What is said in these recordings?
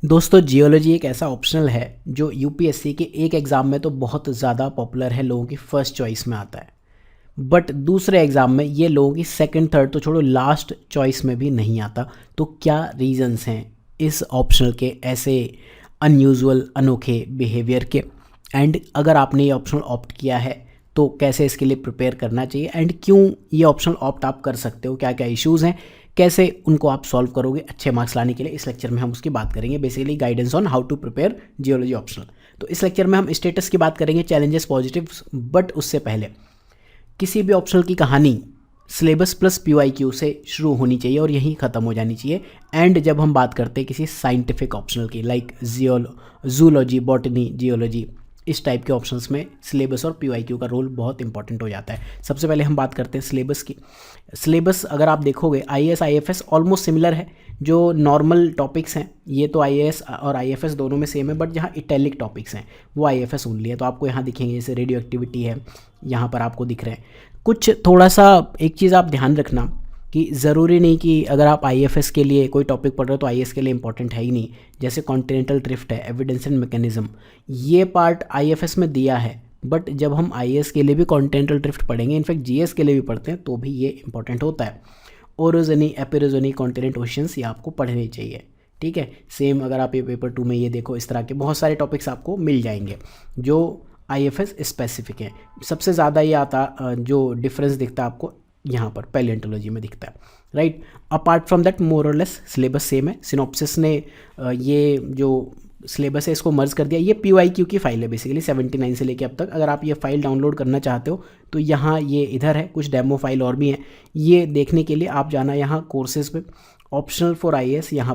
दोस्तों जियोलॉजी एक ऐसा ऑप्शनल है जो यूपीएससी के एक एग्ज़ाम में तो बहुत ज़्यादा पॉपुलर है, लोगों की फर्स्ट चॉइस में आता है। बट दूसरे एग्ज़ाम में ये लोगों की सेकंड थर्ड तो छोड़ो, लास्ट चॉइस में भी नहीं आता। तो क्या रीजंस हैं इस ऑप्शनल के ऐसे अनयूजुअल अनोखे बिहेवियर के, एंड अगर आपने ये ऑप्शनल ऑप्ट किया है तो कैसे इसके लिए प्रिपेयर करना चाहिए, एंड क्यों ये ऑप्शनल ऑप्ट आप कर सकते हो, क्या क्या इश्यूज़ हैं, कैसे उनको आप सॉल्व करोगे अच्छे मार्क्स लाने के लिए, इस लेक्चर में हम उसकी बात करेंगे। Basically guidance on how to prepare geology optional. तो इस लेक्चर में हम स्टेटस की बात करेंगे, चैलेंजेस पॉजिटिव्स, बट उससे पहले किसी भी ऑप्शनल की कहानी सिलेबस प्लस PYQ से शुरू होनी चाहिए और यहीं ख़त्म हो जानी चाहिए। एंड जब हम बात करते हैं किसी साइंटिफिक ऑप्शनल की, लाइक जूलॉजी, बॉटनी, जियोलॉजी, इस टाइप के ऑप्शंस में सिलेबस और PYQ का रोल बहुत इंपॉर्टेंट हो जाता है। सबसे पहले हम बात करते हैं सिलेबस की। सिलेबस अगर आप देखोगे IAS IFS ऑलमोस्ट सिमिलर है। जो नॉर्मल टॉपिक्स हैं ये तो IAS और IFS दोनों में सेम है, बट जहाँ इटैलिक टॉपिक्स हैं वो IFS ओनली है। तो आपको यहाँ दिखेंगे, जैसे रेडियो एक्टिविटी है, यहाँ पर आपको दिख रहे हैं कुछ। थोड़ा सा एक चीज़ आप ध्यान रखना कि ज़रूरी नहीं कि अगर आप IFS के लिए कोई टॉपिक पढ़ रहे हो तो IAS के लिए इंपॉर्टेंट है ही नहीं। जैसे कॉन्टिनेंटल ड्रिफ्ट है, एविडेंस एंड मैकेनिज्म, ये पार्ट IFS में दिया है, बट जब हम IAS के लिए भी कॉन्टिनेंटल ड्रिफ्ट पढ़ेंगे, इनफैक्ट GS के लिए भी पढ़ते हैं, तो भी ये इंपॉर्टेंट होता है। ओरोजनी, एपिरोजनी, कॉन्टिनेंट ओशियंस, ये आपको पढ़ने चाहिए। ठीक है, सेम अगर आप ये पेपर 2 में ये देखो, इस तरह के बहुत सारे टॉपिक्स आपको मिल जाएंगे जो IFS स्पेसिफिक हैं। सबसे ज़्यादा ये आता जो डिफरेंस दिखता है आपको यहाँ पर पैलियोंटोलॉजी में दिखता है, right. Apart from that more और लेस सिलेबस सेम है। सिनॉप्सिस ने ये जो सिलेबस है इसको मर्ज कर दिया। ये PYQ की फाइल है बेसिकली 79 से लेके अब तक। अगर आप ये फाइल डाउनलोड करना चाहते हो तो यहाँ ये इधर है, कुछ डेमो फाइल और भी हैं। ये देखने के लिए आप जाना यहाँ कोर्सेज पे, ऑप्शनल फॉर IAS, यहाँ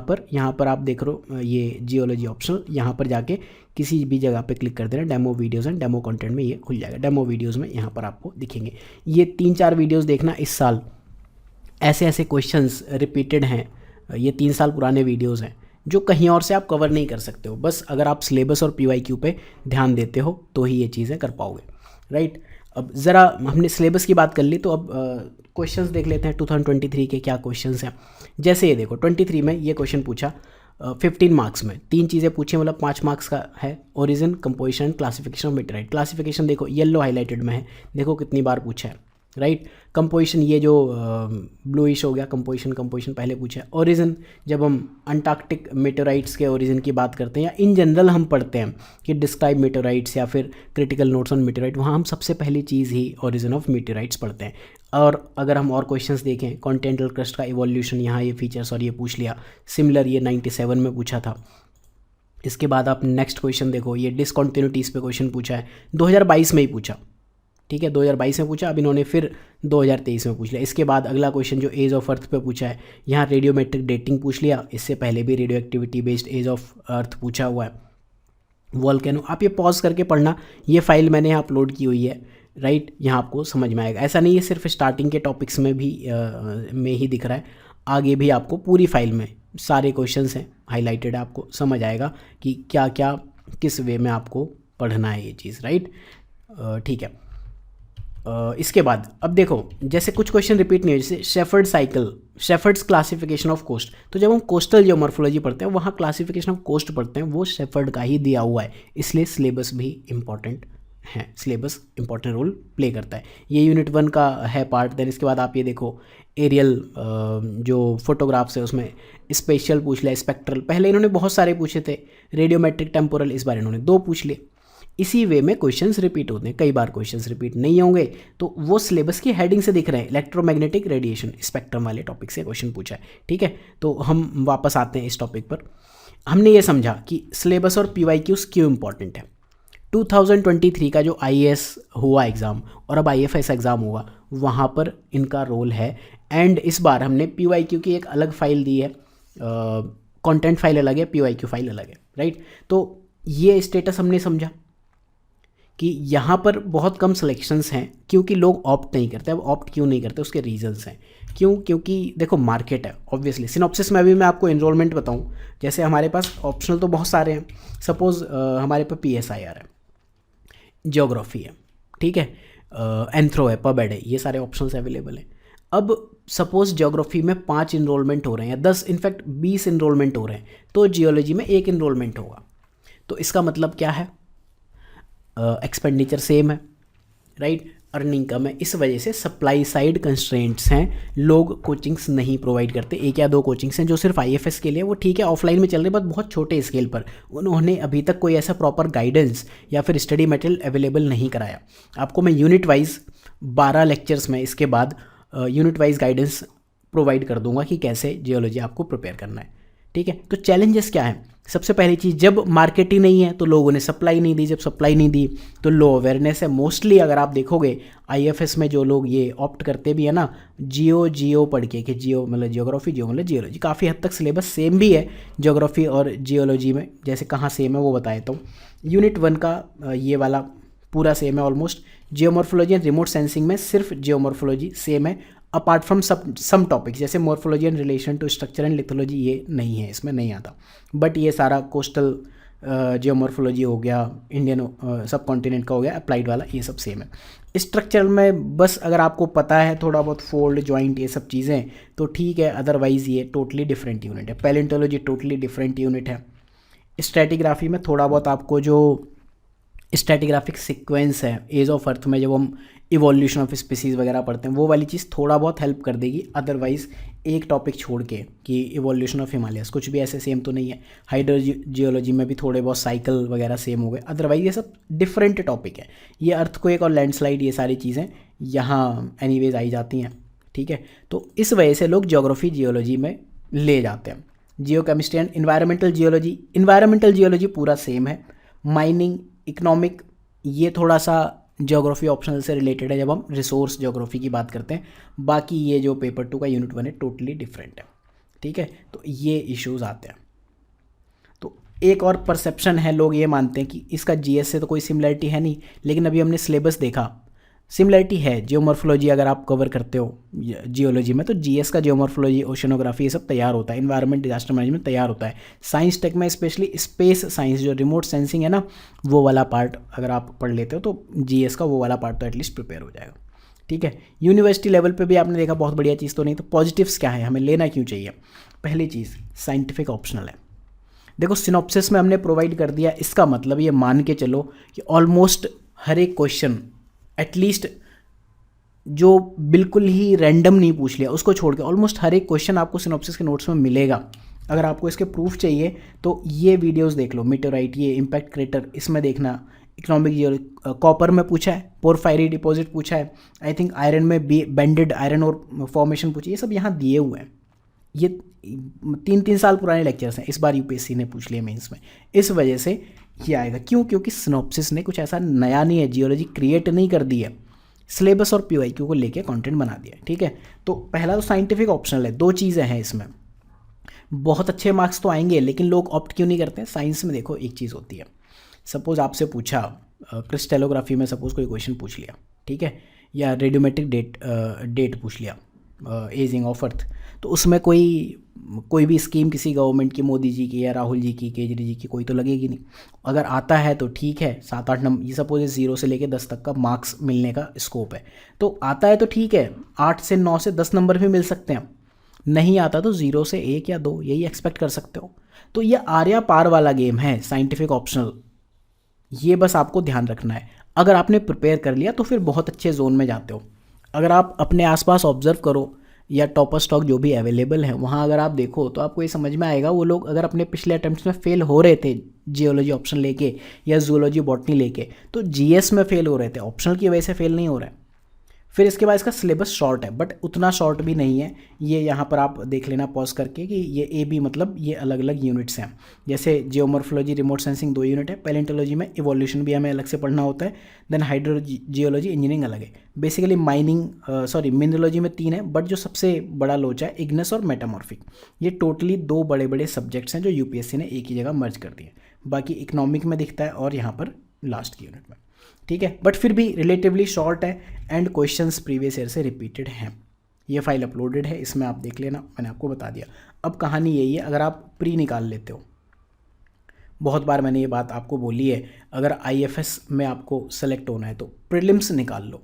पर आप देख रहे हो ये जियोलॉजी ऑप्शनल, यहाँ पर जाके किसी भी जगह पे क्लिक कर देना, demo videos and demo content में ये खुल जाएगा। डेमो वीडियोज़ में यहाँ पर आपको दिखेंगे। ये 3-4 वीडियोज़ देखना इस साल, ऐसे ऐसे क्वेश्चंस रिपीटेड हैं। ये 3 साल पुराने वीडियोज़ हैं जो कहीं और से आप कवर नहीं कर सकते हो। बस अगर आप सिलेबस और PYQ पे ध्यान देते हो तो ही ये चीज़ें कर पाओगे, राइट। अब ज़रा हमने सिलेबस की बात कर ली, तो अब क्वेश्चंस देख लेते हैं 2023 के क्या क्वेश्चंस हैं। जैसे ये देखो 23 में ये क्वेश्चन पूछा 15 मार्क्स में 3 चीज़ें पूछी, मतलब 5 मार्क्स का है। Origin, composition, classification of meteorite. Classification देखो येलो हाईलाइटेड में है, देखो कितनी बार पूछा है, राइट। कंपोजिशन ये जो ब्लूइश हो गया, कंपोजिशन पहले पूछा है। ओरिजिन, जब हम अंटार्कटिक मेटेराइट्स के ओरिजिन की बात करते हैं या इन जनरल हम पढ़ते हैं कि डिस्क्राइब मेटेराइट्स या फिर क्रिटिकल नोट्स ऑन मेटेराइट, वहाँ हम सबसे पहली चीज़ ही ओरिजिन ऑफ मेटेराइट्स पढ़ते हैं। और अगर हम और क्वेश्चंस देखें, कॉन्टिनेंटल क्रस्ट का इवोल्यूशन, यहाँ ये फीचर्स और ये पूछ लिया। सिमिलर ये 97 में पूछा था। इसके बाद आप नेक्स्ट क्वेश्चन देखो, ये डिसकॉन्टिन्यूटीज़ पे क्वेश्चन पूछा है, 2022 में ही पूछा। ठीक है, 2022 में पूछा, अब इन्होंने फिर 2023 में पूछ लिया। इसके बाद अगला क्वेश्चन जो एज ऑफ अर्थ पे पूछा है, यहाँ रेडियोमेट्रिक डेटिंग पूछ लिया। इससे पहले भी radio activity based age of earth पूछा हुआ है। वॉल्केनो, आप ये पॉज करके पढ़ना, ये फाइल मैंने यहाँ अपलोड की हुई है, राइट। यहाँ आपको समझ में आएगा। ऐसा नहीं है सिर्फ स्टार्टिंग के टॉपिक्स में भी में ही दिख रहा है, आगे भी आपको पूरी फाइल में सारे क्वेश्चंस हैं, हाईलाइटेड है, आपको समझ आएगा कि क्या क्या किस वे में आपको पढ़ना है ये चीज़, राइट। ठीक है। इसके बाद अब देखो, जैसे कुछ क्वेश्चन रिपीट नहीं हो, जैसे Shepard cycle, Shepard's classification of coast. तो जब हम कोस्टल जियोमॉर्फोलॉजी पढ़ते हैं, वहाँ क्लासिफिकेशन ऑफ कोस्ट पढ़ते हैं, वो शेफर्ड का ही दिया हुआ है, इसलिए सिलेबस भी इंपॉर्टेंट है। सिलेबस इंपॉर्टेंट रोल प्ले करता है। ये यूनिट 1 का है पार्ट। देन इसके बाद आप ये देखो एरियल जो फोटोग्राफ्स है उसमें स्पेशल पूछ लिया, स्पेक्ट्रल पहले इन्होंने बहुत सारे पूछे थे, रेडियोमेट्रिक टेम्पोरल इस बार इन्होंने 2 पूछ लिए। इसी वे में क्वेश्चंस रिपीट होते हैं, कई बार क्वेश्चंस रिपीट नहीं होंगे तो वो सिलेबस की हेडिंग से दिख रहे हैं। इलेक्ट्रोमैग्नेटिक रेडिएशन स्पेक्ट्रम वाले टॉपिक से क्वेश्चन पूछा है, ठीक है। तो हम वापस आते हैं इस टॉपिक पर। हमने ये समझा कि सिलेबस और PYQs क्यों इंपॉर्टेंट है। 2023 का जो IAS हुआ एग्ज़ाम और अब IFS एग्ज़ाम हुआ, वहाँ पर इनका रोल है। एंड इस बार हमने PYQ की एक अलग फाइल दी है, कंटेंट फाइल अलग है, PYQ फाइल अलग है, राइट। तो ये स्टेटस हमने समझा कि यहाँ पर बहुत कम सिलेक्शंस हैं क्योंकि लोग ऑप्ट नहीं करते। अब ऑप्ट क्यों नहीं करते, उसके रीजंस हैं। क्यों? क्योंकि देखो मार्केट है ऑब्वियसली। सिनॉप्सिस में अभी मैं आपको एनरोलमेंट बताऊँ, जैसे हमारे पास ऑप्शनल तो बहुत सारे हैं। सपोज़ हमारे पास PSIR है, ज्योग्राफी है, ठीक है, एंथ्रो है, पबेड है, ये सारे ऑप्शंस अवेलेबल हैं। अब सपोज ज्योग्राफी में 5 इनरोलमेंट हो रहे हैं या 10 इनफैक्ट 20 इनरोलमेंट हो रहे हैं, तो जियोलॉजी में 1 इनरोलमेंट होगा। तो इसका मतलब क्या है, एक्सपेंडिचर सेम है, राइट, अर्निंग कम है। इस वजह से सप्लाई साइड कंस्ट्रेंट्स हैं, लोग कोचिंग्स नहीं प्रोवाइड करते। 1 या 2 कोचिंग्स हैं जो सिर्फ आईएफएस के लिए, वो ठीक है ऑफलाइन में चल रहे, बट बहुत छोटे स्केल पर। उन्होंने अभी तक कोई ऐसा प्रॉपर गाइडेंस या फिर स्टडी मटेरियल अवेलेबल नहीं कराया। आपको मैं यूनिट वाइज 12 लेक्चर्स में इसके बाद यूनिट वाइज गाइडेंस प्रोवाइड कर दूंगा कि कैसे जियोलॉजी आपको प्रिपेयर करना है, ठीक है। तो चैलेंजेस क्या हैं, सबसे पहली चीज़, जब मार्केट ही नहीं है तो लोगों ने सप्लाई नहीं दी, जब सप्लाई नहीं दी तो लो अवेयरनेस है। मोस्टली अगर आप देखोगे आईएफएस में जो लोग ये ऑप्ट करते भी है ना, जियो पढ़ के, कि जियो मतलब जियोग्राफी, जियो मतलब जियोलॉजी, काफ़ी हद तक सिलेबस सेम भी है जियोग्राफी और जियोलॉजी में। जैसे कहाँ सेम है वो बताया, तो यूनिट 1 का ये वाला पूरा सेम है almost. Geomorphology and remote sensing में सिर्फ जियोमॉर्फोलॉजी सेम है, अपार्ट फ्रॉम सम टॉपिक्स जैसे morphology and relation to structure and lithology, ये नहीं है, इसमें नहीं आता। बट ये सारा कोस्टल जियोमॉर्फोलॉजी हो गया, इंडियन सब कॉन्टिनेंट का हो गया, अप्लाइड वाला, ये सब सेम है। स्ट्रक्चर में बस अगर आपको पता है थोड़ा बहुत फोल्ड, जॉइंट, ये सब चीज़ें तो ठीक है, अदरवाइज़ ये टोटली डिफरेंट यूनिट है। पैलेंटोलॉजी टोटली डिफरेंट यूनिट है। स्ट्रैटिग्राफी में थोड़ा बहुत आपको जो स्ट्रैटिग्राफिक सीक्वेंस है एज ऑफ अर्थ में, जब हम इवोल्यूशन ऑफ स्पीसीज़ वगैरह पढ़ते हैं, वो वाली चीज़ थोड़ा बहुत हेल्प कर देगी। अदरवाइज़ एक टॉपिक छोड़ के कि इवोल्यूशन ऑफ हिमालयस, कुछ भी ऐसे सेम तो नहीं है। हाइड्रोजियोलॉजी में भी थोड़े बहुत साइकिल वगैरह सेम हो गए, अदरवाइज ये सब डिफरेंट टॉपिक है। ये अर्थक्वेक और लैंडस्लाइड, ये सारी चीज़ें यहाँ एनीवेज आई जाती हैं, ठीक है। तो इस वजह से लोग ज्योग्राफी जियोलॉजी में ले जाते हैं। जियो केमिस्ट्री एंड इन्वायरमेंटल जियोलॉजी पूरा सेम है। माइनिंग, इकोनॉमिक, ये थोड़ा सा ज्योग्राफी ऑप्शनल से रिलेटेड है जब हम रिसोर्स ज्योग्राफी की बात करते हैं। बाकी ये जो पेपर 2 का यूनिट 1 है टोटली डिफरेंट है, ठीक है। तो ये इश्यूज आते हैं। तो एक और परसेप्शन है, लोग ये मानते हैं कि इसका जीएस से तो कोई सिमिलरिटी है नहीं, लेकिन अभी हमने सिलेबस देखा, सिमिलरिटी है। जियोमॉर्फोलॉजी अगर आप कवर करते हो जियोलॉजी में, तो जीएस का जियोमॉर्फोलॉजी, ओशनोग्राफी, ये सब तैयार होता है। इन्वायरमेंट, डिजास्टर मैनेजमेंट तैयार होता है। साइंस टेक में स्पेशली स्पेस साइंस, जो रिमोट सेंसिंग है ना, वो वाला पार्ट अगर आप पढ़ लेते हो तो जीएस का वो वाला पार्ट तो एटलीस्ट प्रिपेयर हो जाएगा, ठीक है। यूनिवर्सिटी लेवल पे भी आपने देखा बहुत बढ़िया चीज़ तो नहीं। तो पॉजिटिव्स क्या है, हमें लेना क्यों चाहिए? पहली चीज़, साइंटिफिक ऑप्शनल है। देखो सिनॉप्सिस में हमने प्रोवाइड कर दिया, इसका मतलब ये मान के चलो कि ऑलमोस्ट हर एक क्वेश्चन, एटलीस्ट जो बिल्कुल ही रैंडम नहीं पूछ लिया उसको छोड़ के, ऑलमोस्ट हर एक क्वेश्चन आपको सिनॉप्सिस के नोट्स में मिलेगा। अगर आपको इसके प्रूफ चाहिए तो ये वीडियोस देख लो, मीटेराइट, ये इम्पैक्ट क्रेटर, इसमें देखना। इकोनॉमिक जियो, कॉपर में पूछा है, पोरफायरी डिपॉजिट पूछा है, आई थिंक आयरन में बेंडेड आयरन और फॉर्मेशन पूछी, ये सब यहाँ दिए हुए हैं। ये 3 साल पुराने लेक्चर्स हैं, इस बार यूपीएससी ने पूछ लिए मेंस में, इस वजह से ये आएगा। क्यों? क्योंकि सिनॉप्सिस ने कुछ ऐसा नया नहीं है, जियोलॉजी क्रिएट नहीं कर दी है, सिलेबस और पीवाईक्यू को लेके कंटेंट बना दिया है, ठीक है। तो पहला तो साइंटिफिक ऑप्शनल है, 2 चीज़ें हैं इसमें। बहुत अच्छे मार्क्स तो आएंगे, लेकिन लोग ऑप्ट क्यों नहीं करते हैं? साइंस में देखो एक चीज़ होती है, सपोज आपसे पूछा क्रिस्टेलोग्राफी में सपोज कोई क्वेश्चन पूछ लिया, ठीक है, या रेडियोमेट्रिक डेट पूछ लिया, एजिंग ऑफ अर्थ, तो उसमें कोई भी स्कीम किसी गवर्नमेंट की, मोदी जी की या राहुल जी की, केजरी जी की, कोई तो लगेगी नहीं। अगर आता है तो ठीक है, 7-8 नंबर, ये सपोज 0 से लेकर 10 तक का मार्क्स मिलने का स्कोप है, तो आता है तो ठीक है, 8 से 9 से 10 नंबर भी मिल सकते हैं। नहीं आता तो 0 से 1 या 2 यही एक्सपेक्ट कर सकते हो। तो ये आर्या पार वाला गेम है साइंटिफिक ऑप्शनल, ये बस आपको ध्यान रखना है। अगर आपने प्रिपेयर कर लिया तो फिर बहुत अच्छे जोन में जाते हो। अगर आप अपने आसपास ऑब्जर्व करो या टॉपर स्टॉक जो भी अवेलेबल है वहाँ अगर आप देखो तो आपको ये समझ में आएगा, वो लोग अगर अपने पिछले अटेम्प्ट्स में फेल हो रहे थे जियोलॉजी ऑप्शन लेके या जूलॉजी बॉटनी लेके, तो जीएस में फेल हो रहे थे, ऑप्शनल की वजह से फेल नहीं हो रहा है। फिर इसके बाद इसका सिलेबस शॉर्ट है, बट उतना शॉर्ट भी नहीं है। ये यहाँ पर आप देख लेना पॉज करके कि ये ए बी मतलब ये अलग अलग यूनिट्स हैं। जैसे जियोमॉर्फोलॉजी, रिमोट सेंसिंग 2 यूनिट है, पैलेंटोलॉजी में इवोल्यूशन भी हमें अलग से पढ़ना होता है, देन हाइड्रोजियोलॉजी, इंजीनियरिंग अलग है। बेसिकली मिनरोलॉजी में 3 है, बट जो सबसे बड़ा लोचा है इग्नस और मेटामॉर्फिक, ये टोटली 2 बड़े बड़े सब्जेक्ट्स हैं जो यूपीएससी ने एक ही जगह मर्ज कर दिए। बाकी इकोनॉमिक में दिखता है और यहाँ पर लास्ट की यूनिट में, ठीक है। बट फिर भी रिलेटिवली शॉर्ट है एंड क्वेश्चंस प्रीवियस ईयर से रिपीटेड हैं। ये फाइल अपलोडेड है, इसमें आप देख लेना, मैंने आपको बता दिया। अब कहानी यही है, अगर आप प्री निकाल लेते हो, बहुत बार मैंने ये बात आपको बोली है, अगर आईएफएस में आपको सेलेक्ट होना है तो प्रीलिम्स निकाल लो।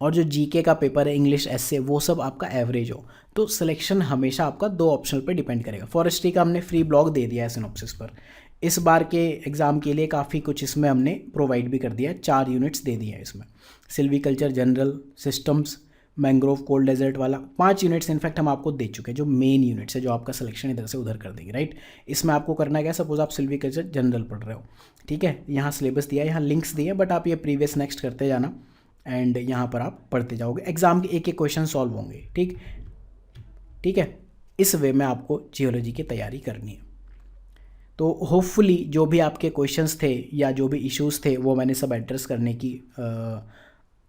और जो जीके का पेपर है, इंग्लिश, एसए, वो सब आपका एवरेज हो। तो सिलेक्शन हमेशा आपका दो ऑप्शनल पे डिपेंड करेगा। फॉरेस्ट्री का हमने फ्री ब्लॉग दे दिया है सिनॉप्सिस पर। इस बार के एग्ज़ाम के लिए काफ़ी कुछ इसमें हमने प्रोवाइड भी कर दिया है, 4 यूनिट्स दे दिए हैं इसमें। Silviculture, general, systems, mangrove, cold desert वाला 5 यूनिट्स इनफैक्ट हम आपको दे चुके हैं, जो मेन यूनिट्स है, जो आपका सिलेक्शन इधर से उधर कर देंगे, राइट। इसमें आपको करना क्या है, सपोज आप सिल्वीकल्चर जनरल पढ़ रहे हो, ठीक है, यहाँ सिलेबस दिया है, यहाँ लिंक्स दिए, बट आप ये प्रीवियस नेक्स्ट करते जाना एंड यहाँ पर आप पढ़ते जाओगे, एग्जाम के एक एक क्वेश्चन सॉल्व होंगे, ठीक ठीक है। इस वे में आपको जियोलॉजी की तैयारी करनी है। तो होपफुली जो भी आपके क्वेश्चंस थे या जो भी इश्यूज़ थे वो मैंने सब एड्रेस करने की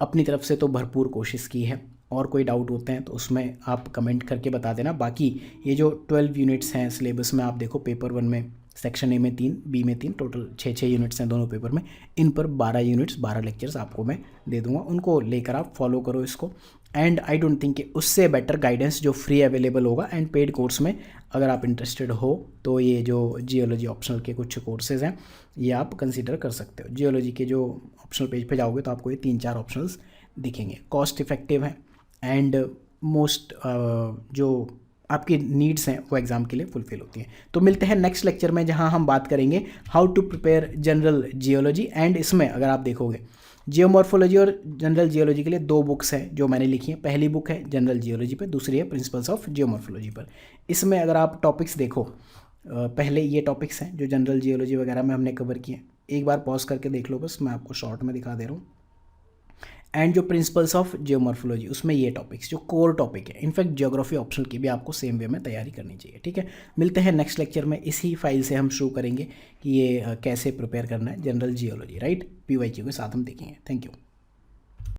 अपनी तरफ से तो भरपूर कोशिश की है। और कोई डाउट होते हैं तो उसमें आप कमेंट करके बता देना। बाकी ये जो 12 यूनिट्स हैं सिलेबस में, आप देखो पेपर 1 में सेक्शन ए में 3, बी में 3, टोटल 6 यूनिट्स हैं दोनों पेपर में। इन पर 12 यूनिट्स 12 लेक्चर्स आपको मैं दे दूंगा, उनको लेकर आप फॉलो करो इसको। एंड आई डोंट थिंक कि उससे बेटर गाइडेंस जो फ्री अवेलेबल होगा एंड पेड कोर्स में अगर आप इंटरेस्टेड हो तो ये जो जियोलॉजी ऑप्शनल के कुछ कोर्सेज हैं ये आप कंसीडर कर सकते हो। जियोलॉजी के जो ऑप्शनल पेज पे जाओगे तो आपको ये 3-4 ऑप्शनल्स दिखेंगे, कॉस्ट इफेक्टिव हैं एंड मोस्ट जो आपकी नीड्स हैं वो एग्ज़ाम के लिए फुलफिल होती हैं। तो मिलते हैं नेक्स्ट लेक्चर में जहां हम बात करेंगे how to prepare general geology. And इसमें अगर आप देखोगे जियोमॉर्फोलॉजी और जनरल जियोलॉजी के लिए 2 बुक्स हैं जो मैंने लिखी हैं। पहली बुक है जनरल जियोलॉजी पर, दूसरी है प्रिंसिपल्स ऑफ जियोमॉर्फोलॉजी पर। इसमें अगर आप टॉपिक्स देखो, पहले ये टॉपिक्स हैं जो जनरल जियोलॉजी वगैरह में हमने कवर किए हैं, एक बार पॉज करके देख लो, बस मैं आपको शॉर्ट में दिखा दे रहा हूँ। एंड जो प्रिंसिपल्स ऑफ जियोमॉर्फोलॉजी उसमें ये टॉपिक्स जो कोर टॉपिक है, इनफैक्ट ज्योग्राफी ऑप्शनल की भी आपको सेम वे में तैयारी करनी चाहिए, ठीक है। मिलते हैं नेक्स्ट लेक्चर में, इसी फाइल से हम शुरू करेंगे कि ये कैसे प्रिपेयर करना है जनरल जियोलॉजी, राइट। PYQ के साथ हम देखेंगे। Thank you.